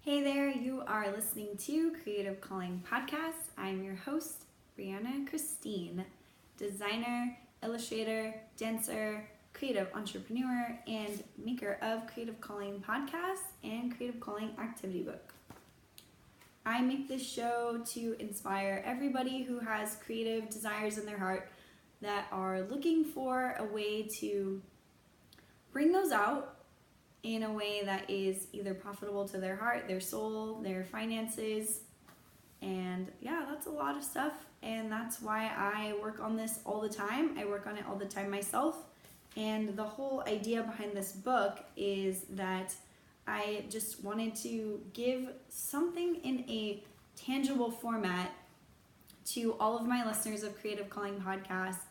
Hey there, you are listening to Creative Calling Podcast. I'm your host, Briana Christine, designer, illustrator, dancer, creative entrepreneur, and maker of Creative Calling Podcast and Creative Calling Activity Book. I make this show to inspire everybody who has creative desires in their heart that are looking for a way to bring those out in a way that is either profitable to their heart, their soul, their finances, and yeah, that's a lot of stuff, and that's why I work on this all the time. I work on it all the time myself, and the whole idea behind this book is that I just wanted to give something in a tangible format to all of my listeners of Creative Calling Podcast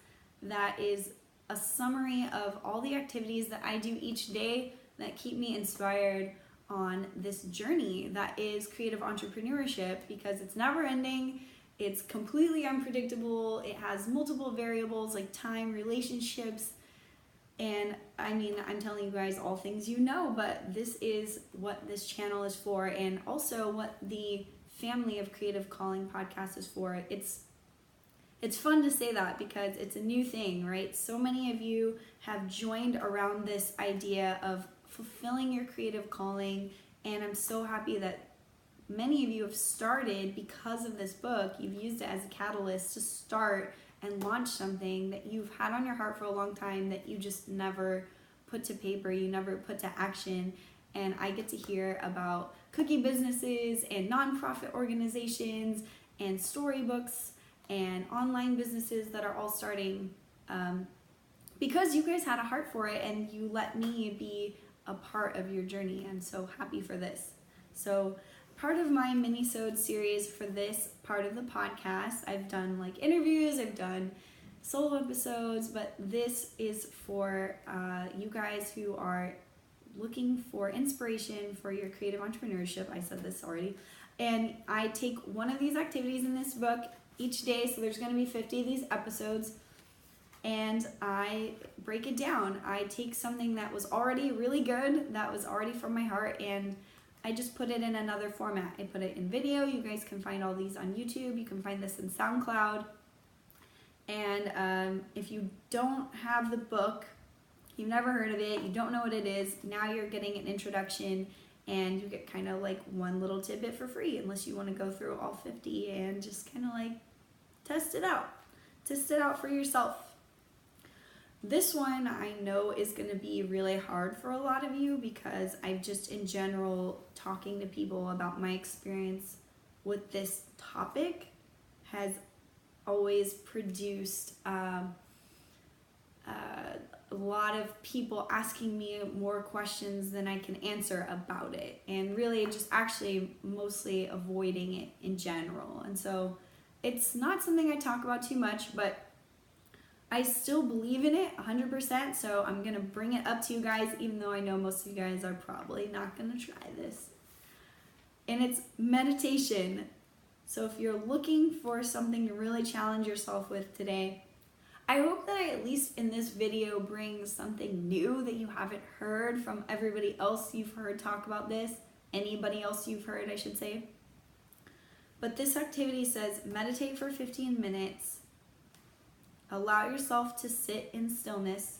that is a summary of all the activities that I do each day that keep me inspired on this journey that is creative entrepreneurship, because it's never ending, it's completely unpredictable, it has multiple variables like time, relationships, and I mean, I'm telling you guys all things you know, but this is what this channel is for, and also what the family of Creative Calling Podcast is for. It's fun to say that because it's a new thing, right? So many of you have joined around this idea of fulfilling your creative calling, and I'm so happy that many of you have started because of this book. You've used it as a catalyst to start and launch something that you've had on your heart for a long time that you just never put to paper, you never put to action. And I get to hear about cookie businesses and nonprofit organizations and storybooks and online businesses that are all starting because you guys had a heart for it and you let me be a part of your journey. I'm so happy for this. So part of my minisode series for this part of the podcast, I've done like interviews, I've done solo episodes, but this is for you guys who are looking for inspiration for your creative entrepreneurship. I said this already. And I take one of these activities in this book each day, so there's going to be 50 of these episodes, and I break it down. I take something that was already really good, that was already from my heart, and I just put it in another format. I put it in video. You guys can find all these on YouTube. You can find this in SoundCloud. And if you don't have the book, you've never heard of it, you don't know what it is, now you're getting an introduction, and you get kind of like one little tidbit for free, unless you want to go through all 50 and just kind of like test it out for yourself. This one I know is going to be really hard for a lot of you, because I've just in general talking to people about my experience with this topic has always produced a lot of people asking me more questions than I can answer about it, and really just actually mostly avoiding it in general. And so it's not something I talk about too much, but I still believe in it 100%, so I'm going to bring it up to you guys, even though I know most of you guys are probably not going to try this. And it's meditation. So if you're looking for something to really challenge yourself with today, I hope that I at least in this video bring something new that you haven't heard from everybody else you've heard talk about this, anybody else you've heard, I should say. But this activity says meditate for 15 minutes. Allow yourself to sit in stillness.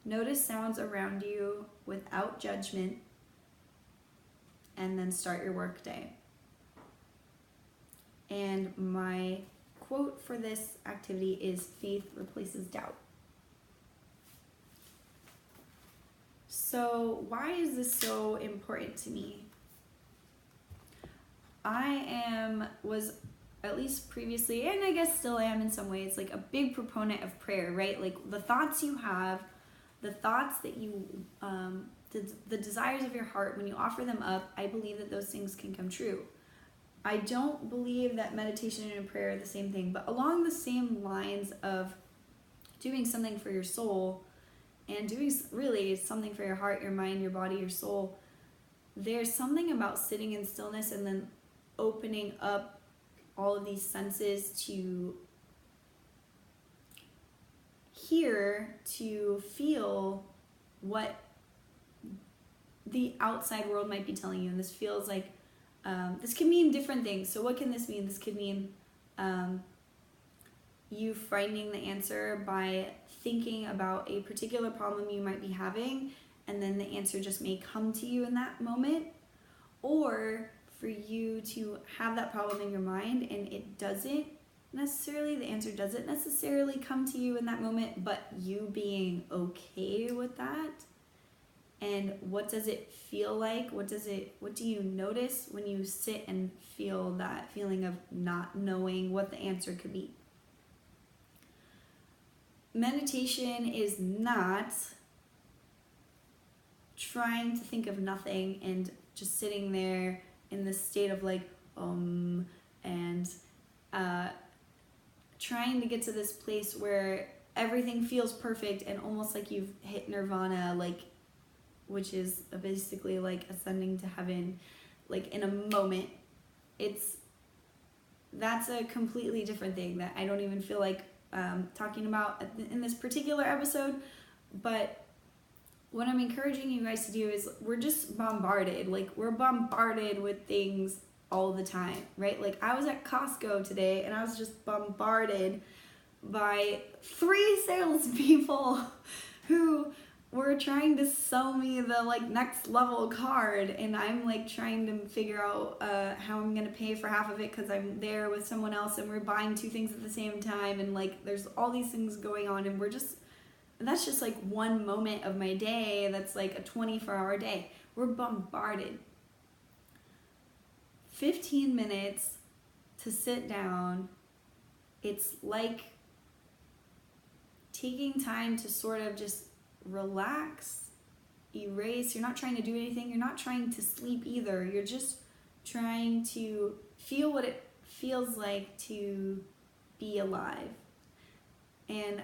Notice sounds around you without judgment. And then start your workday. And my quote for this activity is, faith replaces doubt. So why is this so important to me? I was at least previously, and I guess still am in some ways, like a big proponent of prayer, right? Like the thoughts you have, the thoughts that you, the desires of your heart, when you offer them up, I believe that those things can come true. I don't believe that meditation and prayer are the same thing, but along the same lines of doing something for your soul and doing really something for your heart, your mind, your body, your soul, there's something about sitting in stillness and then opening up all of these senses to hear, to feel what the outside world might be telling you. And this feels like, this can mean different things. So what can this mean? This could mean you finding the answer by thinking about a particular problem you might be having, and then the answer just may come to you in that moment. Or for you to have that problem in your mind and the answer doesn't necessarily come to you in that moment, but you being okay with that. And what does it feel like? What do you notice when you sit and feel that feeling of not knowing what the answer could be? Meditation is not trying to think of nothing and just sitting there in this state of like, and trying to get to this place where everything feels perfect and almost like you've hit nirvana, like, which is basically like ascending to heaven, like in a moment. That's a completely different thing that I don't even feel like talking about in this particular episode. But what I'm encouraging you guys to do is we're just bombarded. Like, we're bombarded with things all the time, right? Like, I was at Costco today and I was just bombarded by 3 salespeople who were trying to sell me the like next level card, and I'm like trying to figure out how I'm gonna pay for half of it because I'm there with someone else and we're buying 2 things at the same time, and like there's all these things going on, and that's just like one moment of my day that's like a 24-hour day. We're bombarded. 15 minutes to sit down, it's like taking time to sort of just relax, erase. You're not trying to do anything. You're not trying to sleep either. You're just trying to feel what it feels like to be alive. And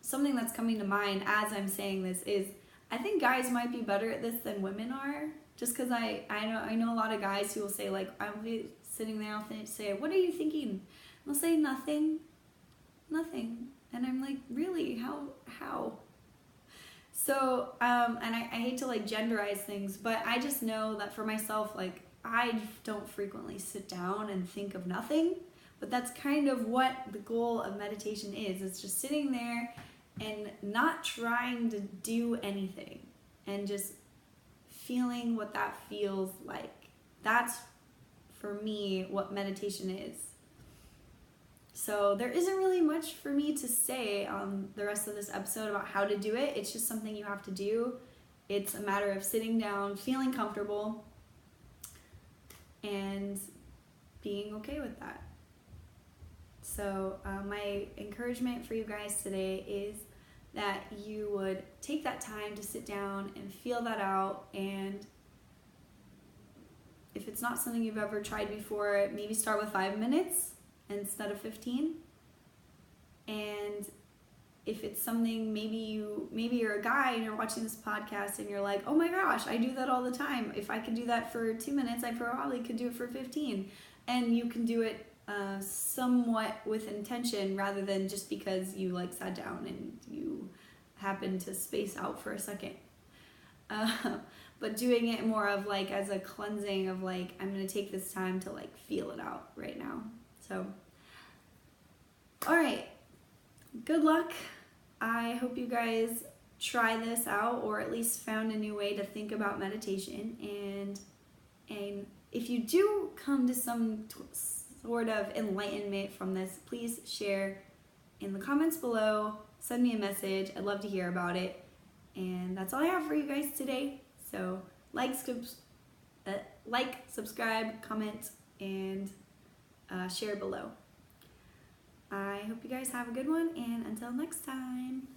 something that's coming to mind as I'm saying this is I think guys might be better at this than women are, just because I know a lot of guys who will say, like, I'll be sitting there, I'll say, what are you thinking? And they'll say nothing. And I'm like, really? How? So, and I hate to like genderize things, but I just know that for myself, like, I don't frequently sit down and think of nothing, but that's kind of what the goal of meditation is. It's just sitting there and not trying to do anything and just feeling what that feels like. That's, for me, what meditation is. So there isn't really much for me to say on the rest of this episode about how to do it. It's just something you have to do. It's a matter of sitting down, feeling comfortable, and being okay with that. So my encouragement for you guys today is that you would take that time to sit down and feel that out. And if it's not something you've ever tried before, maybe start with 5 minutes instead of 15. And if it's something, maybe you're a guy and you're watching this podcast and you're like, oh my gosh, I do that all the time. If I could do that for 2 minutes, I probably could do it for 15. And you can do it somewhat with intention rather than just because you like sat down and you happened to space out for a second. But doing it more of like as a cleansing of like, I'm going to take this time to like feel it out right now. So, all right, good luck. I hope you guys try this out, or at least found a new way to think about meditation. And if you do come to some sort of enlightenment from this, please share in the comments below. Send me a message. I'd love to hear about it. And that's all I have for you guys today. So like, subscribe, comment, and share below. I hope you guys have a good one, and until next time.